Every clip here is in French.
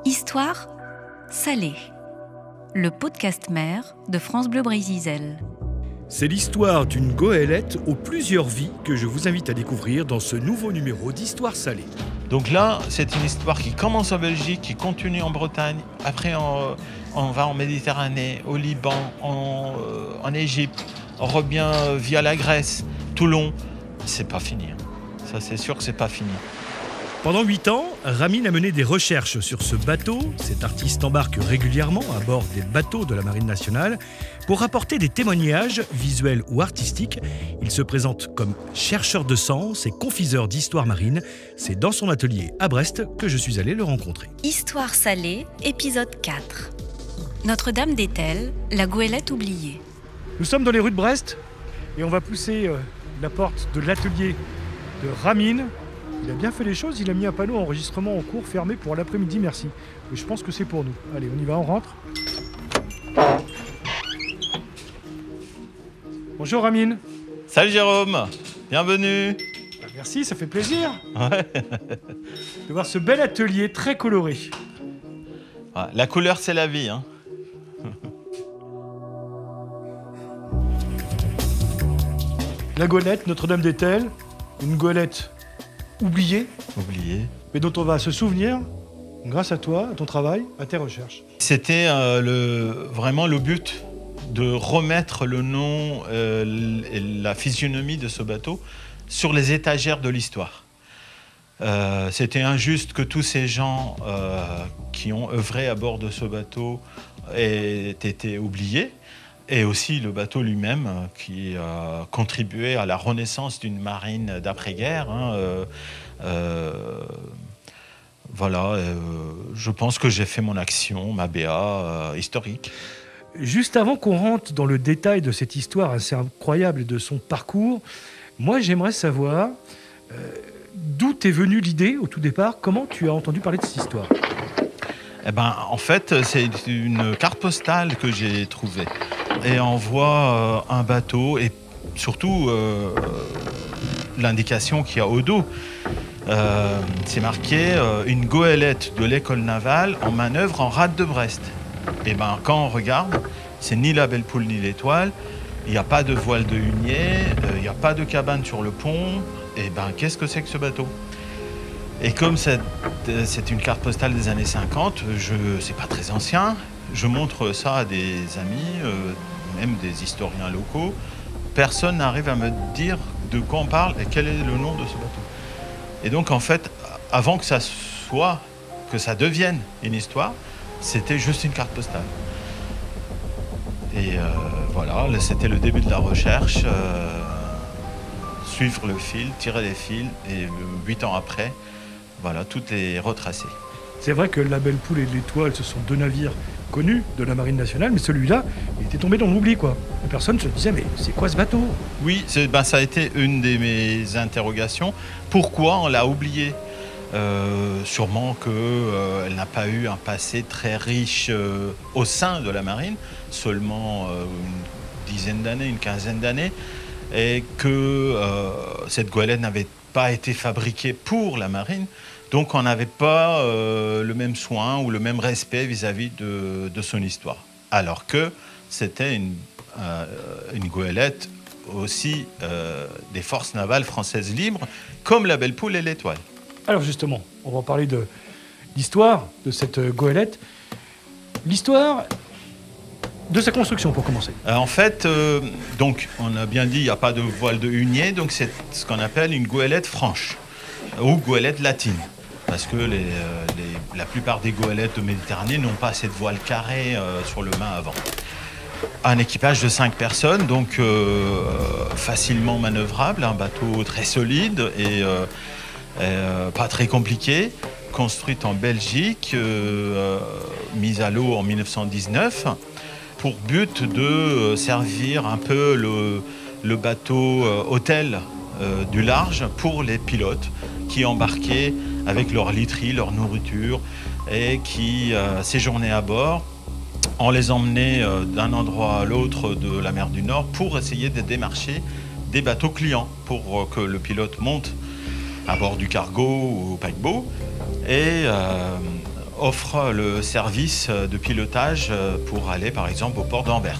Histoire salée, le podcast mer de France Bleu Brésil. C'est l'histoire d'une goélette aux plusieurs vies que je vous invite à découvrir dans ce nouveau numéro d'Histoire salée. Donc là, c'est une histoire qui commence en Belgique, qui continue en Bretagne, après on va en Méditerranée, au Liban, en Égypte, on revient via la Grèce, Toulon. C'est pas fini. Ça, c'est sûr que c'est pas fini. Pendant 8 ans, Ramin a mené des recherches sur ce bateau. Cet artiste embarque régulièrement à bord des bateaux de la Marine nationale pour apporter des témoignages visuels ou artistiques. Il se présente comme chercheur de sens et confiseur d'histoire marine. C'est dans son atelier à Brest que je suis allé le rencontrer. Histoire salée, épisode 4. Notre-Dame d'Étel, la goélette oubliée. Nous sommes dans les rues de Brest et on va pousser la porte de l'atelier de Ramin. Il a bien fait les choses, il a mis un panneau enregistrement en cours fermé pour l'après-midi, merci. Mais je pense que c'est pour nous. Allez, on y va, on rentre. Bonjour Ramin. Salut Jérôme, bienvenue. Merci, ça fait plaisir Ouais. de voir ce bel atelier très coloré. Ouais, la couleur, c'est la vie, hein. La goélette, Notre-Dame d'Étel, une goélette oubliée, mais dont on va se souvenir grâce à toi, à ton travail, à tes recherches. C'était vraiment le but de remettre le nom et la physionomie de ce bateau sur les étagères de l'histoire. C'était injuste que tous ces gens qui ont œuvré à bord de ce bateau aient été oubliés, et aussi le bateau lui-même qui a contribué à la renaissance d'une marine d'après-guerre. Je pense que j'ai fait mon action, ma BA historique. Juste avant qu'on rentre dans le détail de cette histoire assez incroyable et de son parcours, moi j'aimerais savoir d'où t'est venue l'idée au tout départ, comment tu as entendu parler de cette histoire? En fait, c'est une carte postale que j'ai trouvée. Et on voit un bateau et surtout l'indication qu'il y a au dos. C'est marqué une goélette de l'école navale en manœuvre en rade de Brest. Et quand on regarde, c'est ni la Belle Poule ni l'Étoile. Il n'y a pas de voile de hunier, il n'y a pas de cabane sur le pont. Et qu'est-ce que c'est que ce bateau? Et comme c'est une carte postale des années 50, c'est pas très ancien. Je montre ça à des amis, même des historiens locaux. Personne n'arrive à me dire de quoi on parle et quel est le nom de ce bateau. Et donc, en fait, avant que ça devienne une histoire, c'était juste une carte postale. Et voilà, c'était le début de la recherche. Suivre le fil, tirer les fils, et 8 ans après, voilà, tout est retracé. C'est vrai que la Belle Poule et l'Étoile, ce sont deux navires connus de la Marine nationale, mais celui-là, il était tombé dans l'oubli, quoi. Et personne se disait, mais c'est quoi ce bateau? Oui, ça a été une de mes interrogations. Pourquoi on l'a oublié? Sûrement qu'elle n'a pas eu un passé très riche au sein de la marine, seulement une dizaine d'années, une quinzaine d'années, et que cette goélette n'avait pas été fabriquée pour la marine. Donc on n'avait pas le même soin ou le même respect vis-à-vis de son histoire. Alors que c'était une goélette aussi des forces navales françaises libres, comme la Belle Poule et l'Étoile. Alors justement, on va parler de l'histoire de cette goélette. L'histoire de sa construction, pour commencer. En fait, donc, on a bien dit, il n'y a pas de voile de hunier, donc c'est ce qu'on appelle une goélette franche, ou goélette latine. Parce que la plupart des goélettes de Méditerranée n'ont pas cette voile carrée sur le mât avant. Un équipage de 5 personnes, donc facilement manœuvrable, un bateau très solide et pas très compliqué, construite en Belgique, mise à l'eau en 1919, pour but de servir un peu le bateau hôtel du large pour les pilotes qui embarquaient avec leur literie, leur nourriture et qui séjournaient à bord. On les emmenait d'un endroit à l'autre de la mer du Nord pour essayer de démarcher des bateaux clients pour que le pilote monte à bord du cargo ou au paquebot et offre le service de pilotage pour aller par exemple au port d'Anvers.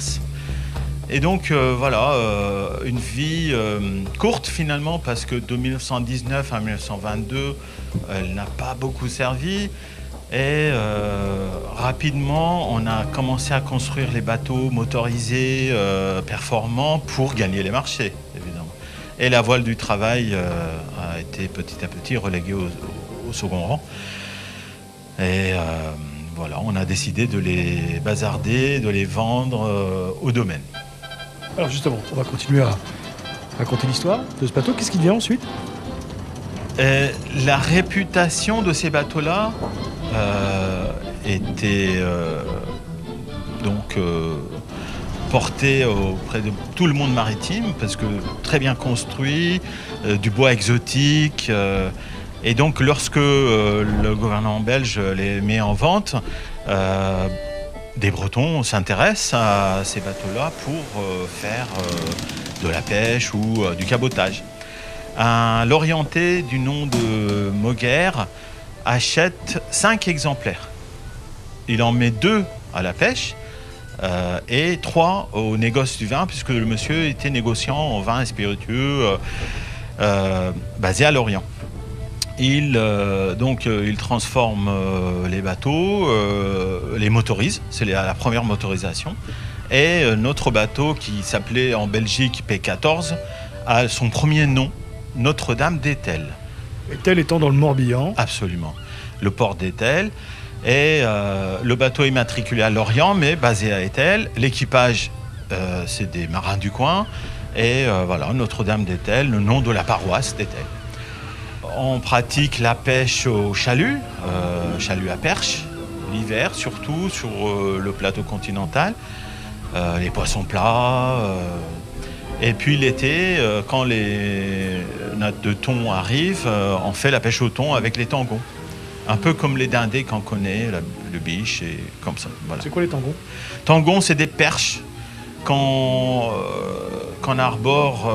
Et donc voilà, une vie courte finalement, parce que de 1919 à 1922, elle n'a pas beaucoup servi. Et rapidement, on a commencé à construire les bateaux motorisés performants pour gagner les marchés, évidemment. Et la voile du travail a été petit à petit reléguée au second rang. Et voilà, on a décidé de les bazarder, de les vendre au domaine. Alors justement, on va continuer à raconter l'histoire de ce bateau. Qu'est-ce qui devient ensuite ? La réputation de ces bateaux-là était portée auprès de tout le monde maritime, parce que très bien construit, du bois exotique. Et donc lorsque le gouvernement belge les met en vente, des Bretons s'intéressent à ces bateaux-là pour faire de la pêche ou du cabotage. Un Lorientais du nom de Moguer achète 5 exemplaires. Il en met 2 à la pêche et 3 au négoce du vin, puisque le monsieur était négociant en vin et spiritueux basé à Lorient. Il transforme les bateaux, les motorise, c'est la première motorisation. Et notre bateau, qui s'appelait en Belgique P14, a son premier nom, Notre-Dame d'Etel. Etel étant dans le Morbihan. Absolument. Le port d'Etel. Et le bateau est immatriculé à Lorient, mais basé à Etel. L'équipage, c'est des marins du coin. Et voilà, Notre-Dame d'Etel, le nom de la paroisse d'Etel. On pratique la pêche au chalut, chalut à perche, l'hiver surtout, sur le plateau continental, les poissons plats. Et puis l'été, quand les nattes de thon arrivent, on fait la pêche au thon avec les tangons. Un peu comme les dindés qu'on connaît, le biche et comme ça. Voilà. C'est quoi les tangons ? Tangons, c'est des perches qu'on arbore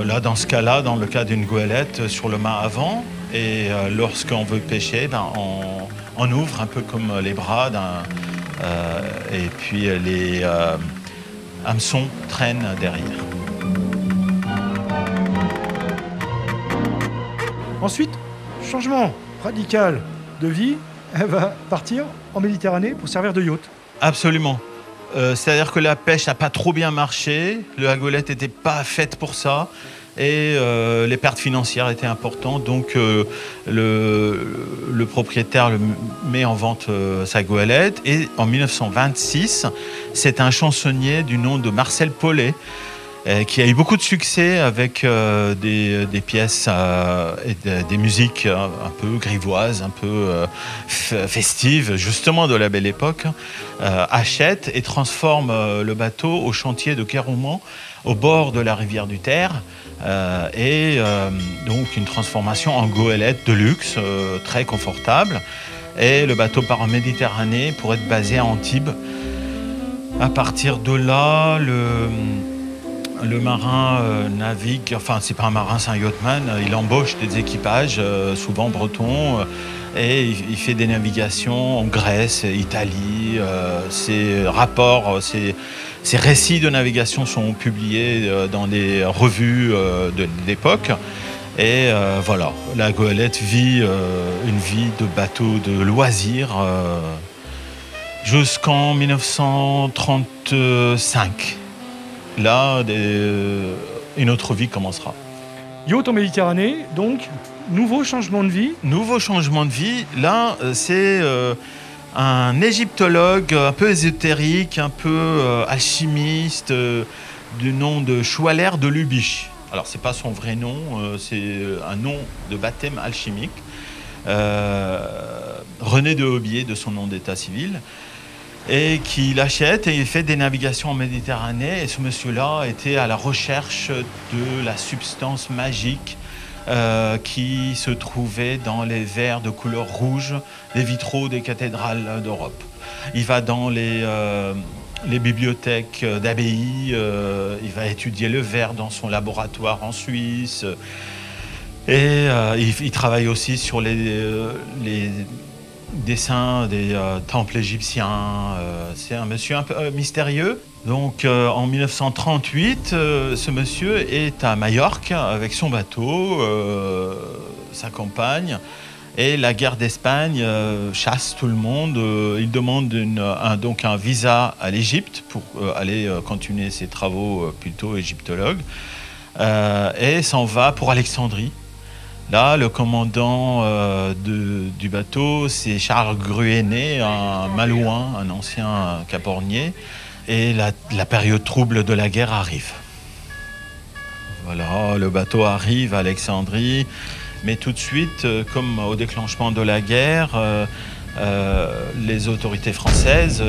là, dans ce cas-là, dans le cas d'une goélette, sur le mât avant. Et lorsqu'on veut pêcher, on ouvre un peu comme les bras et puis les hameçons traînent derrière. Ensuite, changement radical de vie, elle va partir en Méditerranée pour servir de yacht. Absolument. C'est-à-dire que la pêche n'a pas trop bien marché, la goélette n'était pas faite pour ça, et les pertes financières étaient importantes. Donc le propriétaire met en vente sa goélette, et en 1926, c'est un chansonnier du nom de Marcel Paulet qui a eu beaucoup de succès avec des pièces et des musiques un peu grivoises, un peu festives, justement de la Belle Époque, achète et transforme le bateau au chantier de Kérouman, au bord de la rivière du Ter, donc une transformation en goélette de luxe, très confortable. Et le bateau part en Méditerranée pour être basé à Antibes. À partir de là, le marin navigue, enfin c'est pas un marin, c'est un yachtman, il embauche des équipages, souvent bretons, et il fait des navigations en Grèce, Italie. Ses rapports, ses récits de navigation sont publiés dans des revues de l'époque. Et voilà, la goélette vit une vie de bateau de loisirs jusqu'en 1935. Là, une autre vie commencera. Yacht en Méditerranée, donc, nouveau changement de vie. Nouveau changement de vie. Là, c'est un égyptologue un peu ésotérique, un peu alchimiste, du nom de Schwaller de Lubich. Alors, c'est pas son vrai nom, c'est un nom de baptême alchimique. René de Aubier, de son nom d'état civil. Et qui l'achète et il fait des navigations en Méditerranée. Et ce monsieur-là était à la recherche de la substance magique qui se trouvait dans les verres de couleur rouge des vitraux des cathédrales d'Europe. Il va dans les bibliothèques d'abbaye, il va étudier le verre dans son laboratoire en Suisse. Et il travaille aussi sur les dessins des temples égyptiens. C'est un monsieur un peu mystérieux. Donc en 1938, ce monsieur est à Majorque avec son bateau, sa compagne. Et la guerre d'Espagne chasse tout le monde. Il demande donc un visa à l'Égypte pour aller continuer ses travaux plutôt égyptologues. Et s'en va pour Alexandrie. Là, le commandant du bateau, c'est Charles Gruenet, un Malouin, un ancien capornier. Et la période trouble de la guerre arrive. Voilà, le bateau arrive à Alexandrie. Mais tout de suite, comme au déclenchement de la guerre, les autorités françaises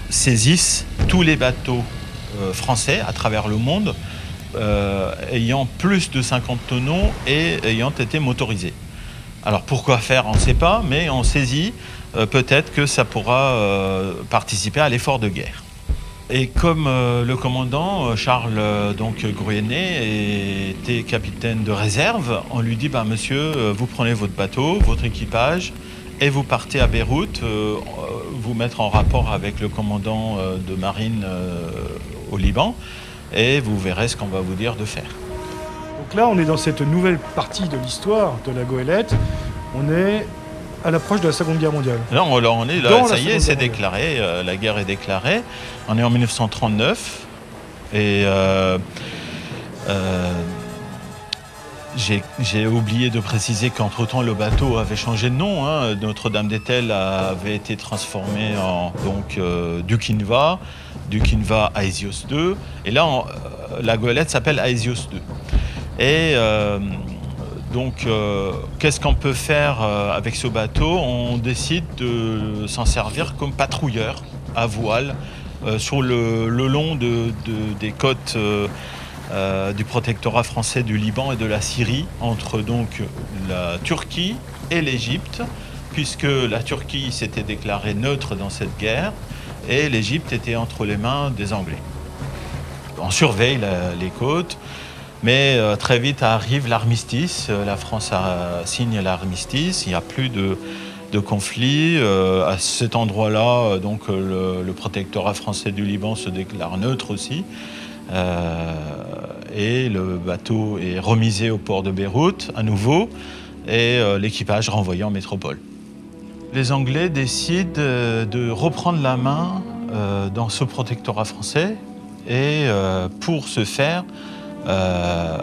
saisissent tous les bateaux français à travers le monde ayant plus de 50 tonneaux et ayant été motorisés. Alors pourquoi faire, on ne sait pas, mais on saisit peut-être que ça pourra participer à l'effort de guerre. Et comme le commandant, Charles Gruenet, était capitaine de réserve, on lui dit monsieur, vous prenez votre bateau, votre équipage, et vous partez à Beyrouth, vous mettre en rapport avec le commandant de marine au Liban, et vous verrez ce qu'on va vous dire de faire. Donc là, on est dans cette nouvelle partie de l'histoire de la goélette. On est à l'approche de la Seconde Guerre mondiale. Non, on est là, ça y est, c'est déclaré, la guerre est déclarée. On est en 1939 et j'ai oublié de préciser qu'entre-temps le bateau avait changé de nom. Notre-Dame-des-Tels avait été transformé en Dukinva Aesios II. Et là, la goélette s'appelle Aesios II. Et qu'est-ce qu'on peut faire avec ce bateau? On décide de s'en servir comme patrouilleur à voile sur le long des côtes du protectorat français du Liban et de la Syrie, entre donc la Turquie et l'Égypte, puisque la Turquie s'était déclarée neutre dans cette guerre et l'Égypte était entre les mains des Anglais. On surveille les côtes. Mais très vite arrive l'armistice, la France signe l'armistice, il n'y a plus de conflit. À cet endroit-là, le protectorat français du Liban se déclare neutre aussi. Et le bateau est remisé au port de Beyrouth à nouveau et l'équipage renvoyé en métropole. Les Anglais décident de reprendre la main dans ce protectorat français et pour ce faire,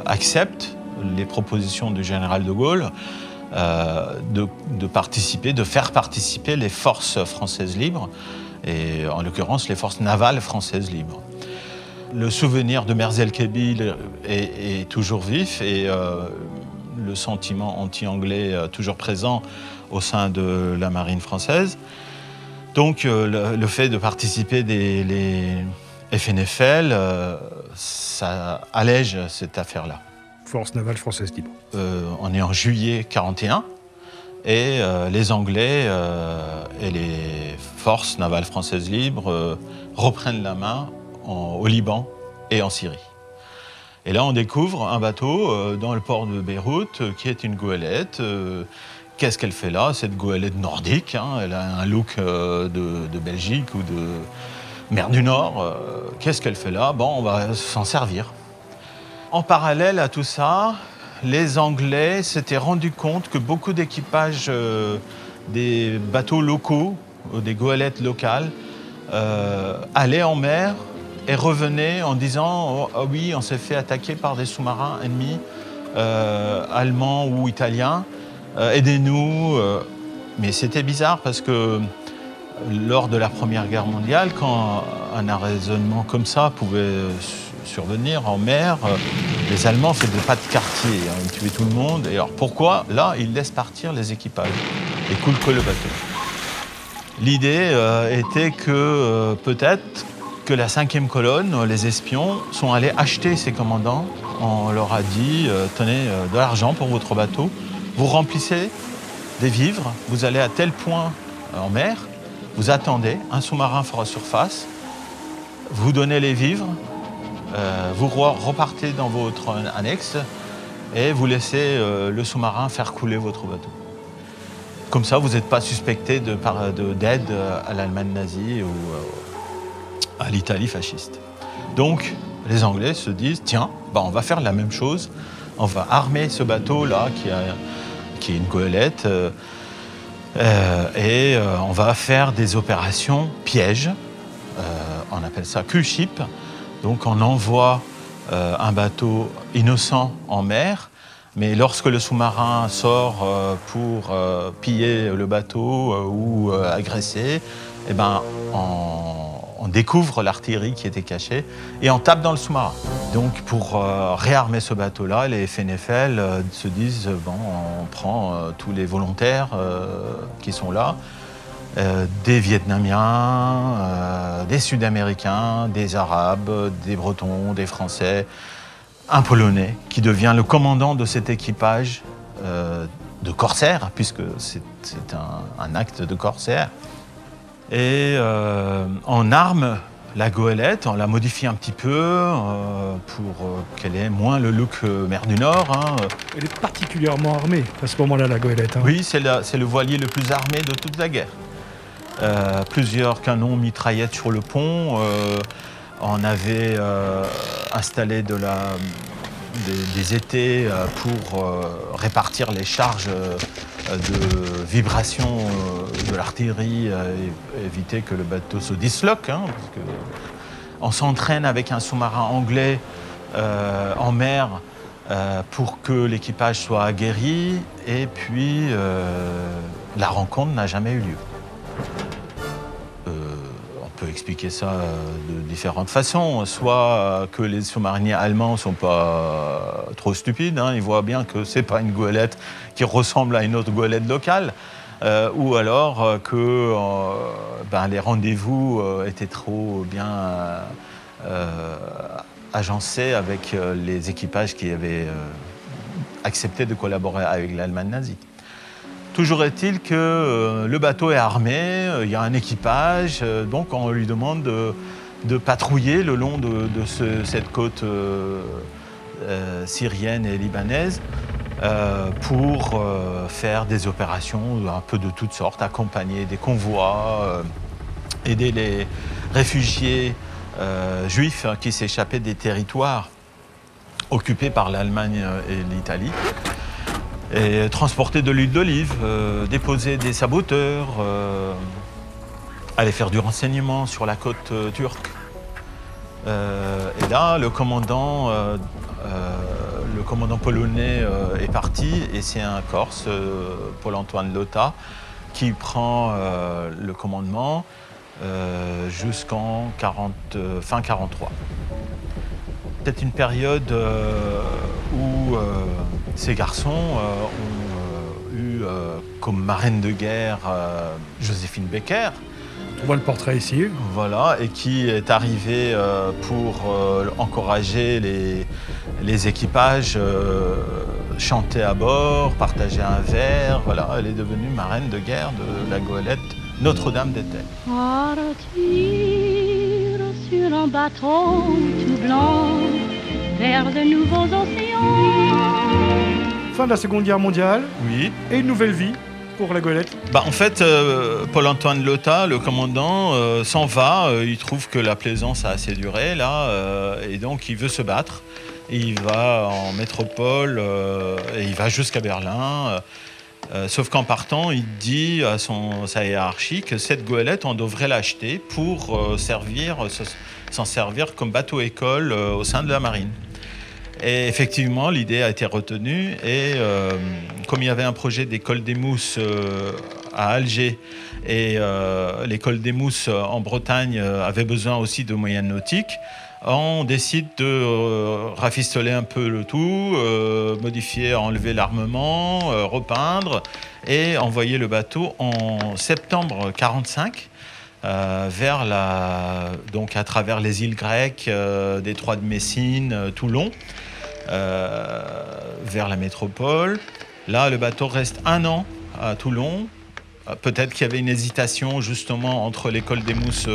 accepte les propositions du général de Gaulle de faire participer les forces françaises libres, et en l'occurrence les forces navales françaises libres. Le souvenir de Merzl-Kébil est toujours vif et le sentiment anti-anglais toujours présent au sein de la marine française. Donc le fait de participer les FNFL, ça allège cette affaire-là. Force navale française libre. On est en juillet 1941 et les Anglais et les forces navales françaises libres reprennent la main au Liban et en Syrie. Et là, on découvre un bateau dans le port de Beyrouth qui est une goélette. Qu'est-ce qu'elle fait là, cette goélette nordique, elle a un look de Belgique ou de mer du Nord. Qu'est-ce qu'elle fait là? On va s'en servir. En parallèle à tout ça, les Anglais s'étaient rendus compte que beaucoup d'équipages des bateaux locaux, des goélettes locales, allaient en mer et revenaient en disant « Oh oui, on s'est fait attaquer par des sous-marins ennemis, allemands ou italiens, aidez-nous ». Mais c'était bizarre parce que lors de la Première Guerre mondiale, quand un arraisonnement comme ça pouvait survenir en mer, les Allemands ne faisaient pas de quartier, ils tuaient tout le monde. Et alors pourquoi, là, ils laissent partir les équipages et coulent que le bateau? L'idée était que peut-être que la 5e colonne, les espions, sont allés acheter ces commandants. On leur a dit, tenez, de l'argent pour votre bateau, vous remplissez des vivres, vous allez à tel point en mer, vous attendez, un sous-marin fera surface, vous donnez les vivres, vous repartez dans votre annexe et vous laissez le sous-marin faire couler votre bateau. Comme ça, vous n'êtes pas suspecté d'aide à l'Allemagne nazie ou à l'Italie fasciste. Donc, les Anglais se disent, tiens, on va faire la même chose. On va armer ce bateau-là, qui est une goélette, et on va faire des opérations pièges. On appelle ça Q-ship. Donc, on envoie un bateau innocent en mer. Mais lorsque le sous-marin sort pour piller le bateau ou agresser, eh ben, on découvre l'artillerie qui était cachée et on tape dans le sous-marin. Donc pour réarmer ce bateau-là, les FNFL se disent bon, on prend tous les volontaires qui sont là, des Vietnamiens, des Sud-Américains, des Arabes, des Bretons, des Français, un Polonais qui devient le commandant de cet équipage de corsaires, puisque c'est un acte de corsaire. Et on arme la goélette, on la modifie un petit peu pour qu'elle ait moins le look mer du Nord. Hein. Elle est particulièrement armée à ce moment-là, la goélette. Hein. Oui, c'est le voilier le plus armé de toute la guerre. Plusieurs canons mitraillettes sur le pont. On avait installé des étais pour répartir les charges de vibration de l'artillerie et éviter que le bateau se disloque. Hein, parce que on s'entraîne avec un sous-marin anglais en mer pour que l'équipage soit aguerri et puis la rencontre n'a jamais eu lieu. On peut expliquer ça de différentes façons. Soit que les sous-mariniers allemands ne sont pas trop stupides, hein, ils voient bien que ce n'est pas une goélette qui ressemble à une autre goélette locale, ou alors que les rendez-vous étaient trop bien agencés avec les équipages qui avaient accepté de collaborer avec l'Allemagne nazie. Toujours est-il que le bateau est armé, il y a un équipage, donc on lui demande de patrouiller le long de cette côte syrienne et libanaise pour faire des opérations un peu de toutes sortes, accompagner des convois, aider les réfugiés juifs qui s'échappaient des territoires occupés par l'Allemagne et l'Italie. Et transporter de l'huile d'olive, déposer des saboteurs, aller faire du renseignement sur la côte turque. Et là, le commandant polonais est parti et c'est un Corse, Paul-Antoine Lotta, qui prend le commandement jusqu'en fin 1943. C'est une période où ces garçons ont eu comme marraine de guerre Joséphine Baker. On voit le portrait ici. Voilà, et qui est arrivée pour encourager les équipages, chanter à bord, partager un verre. Voilà, elle est devenue marraine de guerre de la goélette Notre-Dame d'Étel. Sur un bateau tout blanc vers de nouveaux océans. Fin de la Seconde Guerre mondiale. Oui. Et une nouvelle vie pour la goélette. En fait, Paul-Antoine Lotta, le commandant, s'en va. Il trouve que la plaisance a assez duré, là, et donc il veut se battre. Et il va en métropole, et il va jusqu'à Berlin. Sauf qu'en partant, il dit à sa hiérarchie que cette goélette, on devrait l'acheter pour s'en servir comme bateau-école au sein de la marine. Et effectivement, l'idée a été retenue et comme il y avait un projet d'école des mousses à Alger et l'école des mousses en Bretagne avait besoin aussi de moyens nautiques, on décide de rafistoler un peu le tout, modifier, enlever l'armement, repeindre et envoyer le bateau en septembre 1945 donc à travers les îles grecques, détroit de Messine, Toulon, vers la métropole. Là, le bateau reste 1 an à Toulon. Peut-être qu'il y avait une hésitation justement entre l'école des mousses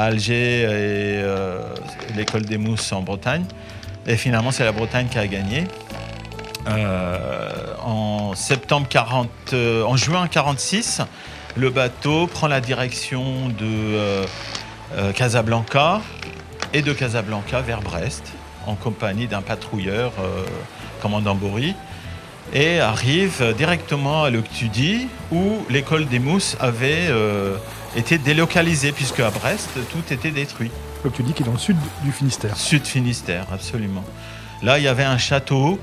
à Alger et l'école des mousses en Bretagne. Et finalement, c'est la Bretagne qui a gagné. en juin 46, le bateau prend la direction de Casablanca et de Casablanca vers Brest en compagnie d'un patrouilleur, commandant Bory, et arrive directement à Leuctudie où l'école des Mousses avait été délocalisée puisque à Brest tout était détruit. Leuctudie qui est dans le sud du Finistère. Sud Finistère, absolument. Là, il y avait un château,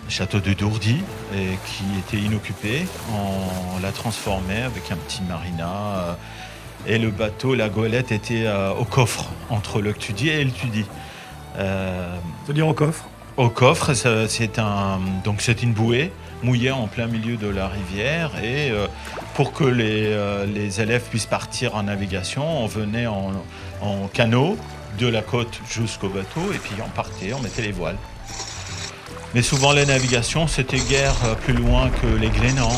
château de Dourdy, et qui était inoccupé. On l'a transformé avec un petit marina. Et le bateau, la goélette, était au coffre entre Leuctudie et Leuctudie. C'est-à-dire au coffre? Au coffre, c'est une bouée mouillée en plein milieu de la rivière. Et pour que les élèves puissent partir en navigation, on venait en canot de la côte jusqu'au bateau et puis on partait, on mettait les voiles. Mais souvent les navigations, c'était guère plus loin que les Glénans,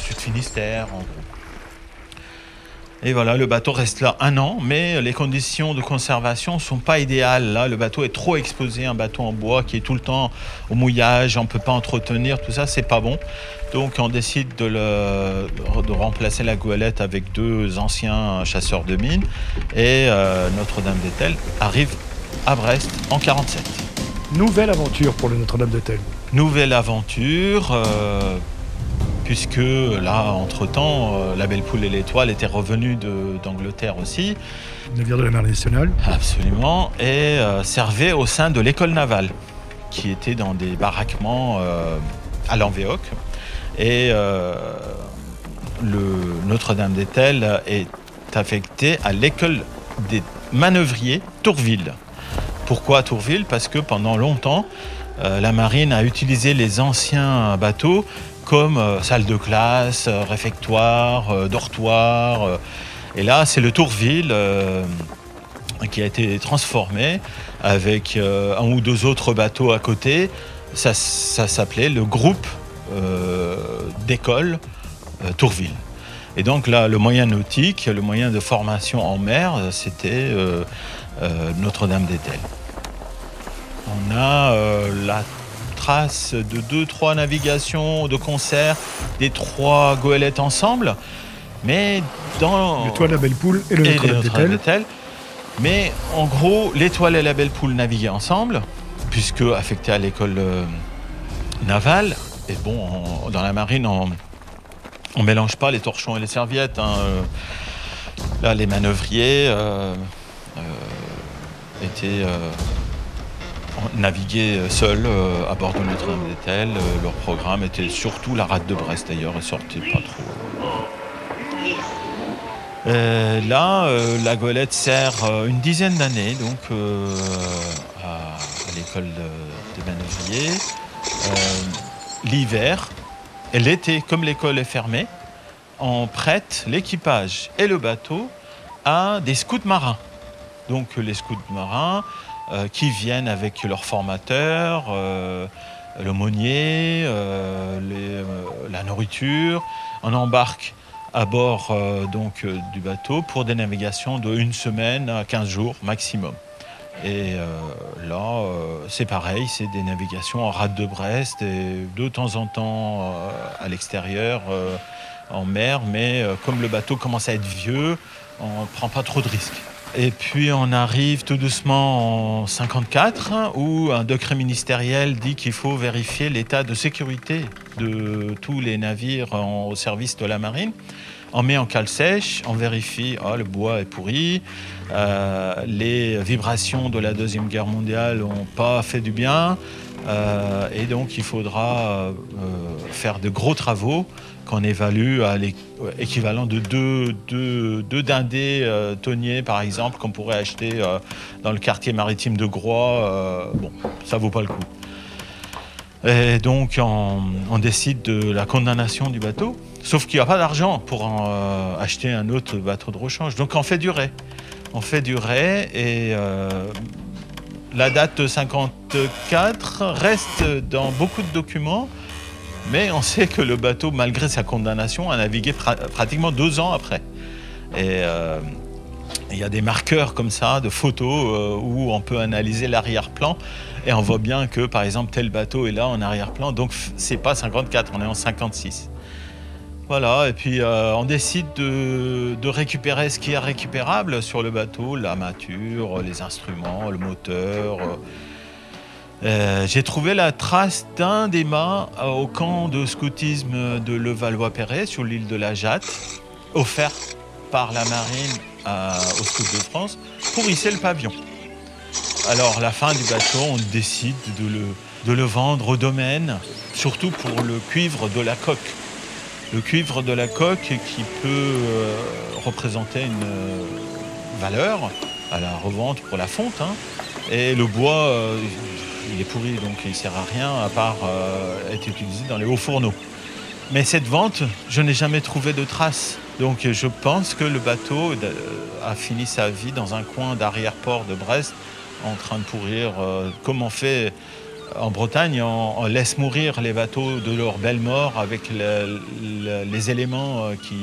Sud Finistère en gros. Et voilà, le bateau reste là 1 an, mais les conditions de conservation ne sont pas idéales. Là, le bateau est trop exposé, un bateau en bois qui est tout le temps au mouillage, on ne peut pas entretenir, tout ça, c'est pas bon. Donc on décide de remplacer la goélette avec 2 anciens chasseurs de mines. Et Notre-Dame-d'Étel arrive à Brest en 47. Nouvelle aventure pour le Notre-Dame-d'Étel. Nouvelle aventure, puisque là, entre-temps, la Belle Poule et l'Étoile étaient revenus d'Angleterre aussi. Navire de la Marine nationale. Absolument, et servait au sein de l'école navale, qui était dans des baraquements à Lanvéoc. Et le Notre-Dame-d'Étel est affecté à l'école des manœuvriers Tourville. Pourquoi Tourville? Parce que pendant longtemps, la marine a utilisé les anciens bateaux comme salle de classe, réfectoire, dortoir. Et là, c'est le Tourville qui a été transformé avec 1 ou 2 autres bateaux à côté. Ça s'appelait le groupe d'école Tourville. Et donc là, le moyen nautique, le moyen de formation en mer, c'était Notre-Dame-d'Étel. On a la trace de 2-3 navigations de concert des 3 goélettes ensemble, mais dans l'Étoile, la Belle Poule et le Notre-Dame-d'Étel. Mais en gros, l'Étoile et la Belle Poule naviguaient ensemble, puisque affectés à l'école navale. Et bon, dans la marine, on mélange pas les torchons et les serviettes. Là, les manœuvriers naviguaient seuls à bord de Notre-Dame-d'Étel. Leur programme était surtout la rade de Brest d'ailleurs, et sortait pas trop. Là, la goélette sert une dizaine d'années donc à l'école des manœuvriers. L'hiver et l'été, comme l'école est fermée, on prête l'équipage et le bateau à des scouts marins. Donc les scouts marins qui viennent avec leurs formateurs, l'aumônier, la nourriture. On embarque à bord du bateau pour des navigations de 1 semaine à 15 jours maximum. Et là, c'est pareil, c'est des navigations en rade de Brest et de temps en temps à l'extérieur, en mer. Mais comme le bateau commence à être vieux, on ne prend pas trop de risques. Et puis on arrive tout doucement en 54, où un décret ministériel dit qu'il faut vérifier l'état de sécurité de tous les navires au service de la marine. On met en cale sèche, on vérifie, le bois est pourri, les vibrations de la Deuxième Guerre mondiale n'ont pas fait du bien, et donc il faudra faire de gros travaux qu'on évalue à l'équivalent de 2 dindés tonniers, par exemple, qu'on pourrait acheter dans le quartier maritime de Groix. Bon, ça vaut pas le coup. Et donc, on décide de la condamnation du bateau, sauf qu'il n'y a pas d'argent pour acheter un autre bateau de rechange. Donc, on fait durer. On fait durer et la date de 54 reste dans beaucoup de documents, mais on sait que le bateau, malgré sa condamnation, a navigué pratiquement 2 ans après. Et Il y a des marqueurs comme ça, de photos, où on peut analyser l'arrière-plan. Et on voit bien que, par exemple, tel bateau est là en arrière-plan. Donc, c'est pas 54, on est en 56. Voilà, et puis on décide de récupérer ce qui est récupérable sur le bateau, la mâture, les instruments, le moteur. J'ai trouvé la trace d'un des mâts au camp de scoutisme de Levallois-Perret, sur l'île de la Jatte, offert par la marine aux Scouts de France pour hisser le pavillon. Alors, à la fin du bateau, on décide de le vendre au domaine, surtout pour le cuivre de la coque. Le cuivre de la coque qui peut représenter une valeur à la revente pour la fonte. Et le bois, il est pourri, donc il ne sert à rien à part être utilisé dans les hauts fourneaux. Mais cette vente, je n'ai jamais trouvé de traces. Donc je pense que le bateau a fini sa vie dans un coin d'arrière-port de Brest, en train de pourrir, comme on fait en Bretagne. On laisse mourir les bateaux de leur belle mort avec les éléments qui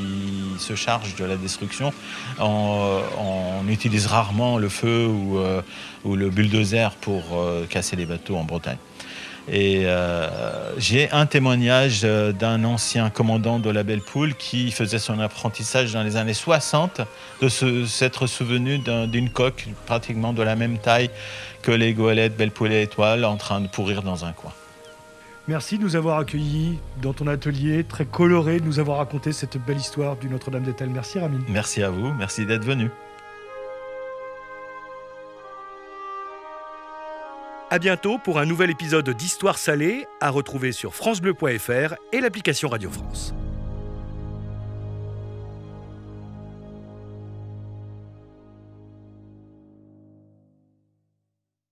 se chargent de la destruction. On utilise rarement le feu ou le bulldozer pour casser les bateaux en Bretagne. Et j'ai un témoignage d'un ancien commandant de la Belle Poule qui faisait son apprentissage dans les années 60 de s'être souvenu d'une coque pratiquement de la même taille que les goélettes Belle Poule et Étoile, en train de pourrir dans un coin. Merci de nous avoir accueillis dans ton atelier, très coloré, de nous avoir raconté cette belle histoire du Notre-Dame-des-Tels. Merci Ramin. Merci à vous, merci d'être venu. À bientôt pour un nouvel épisode d'Histoire salée à retrouver sur francebleu.fr et l'application Radio France.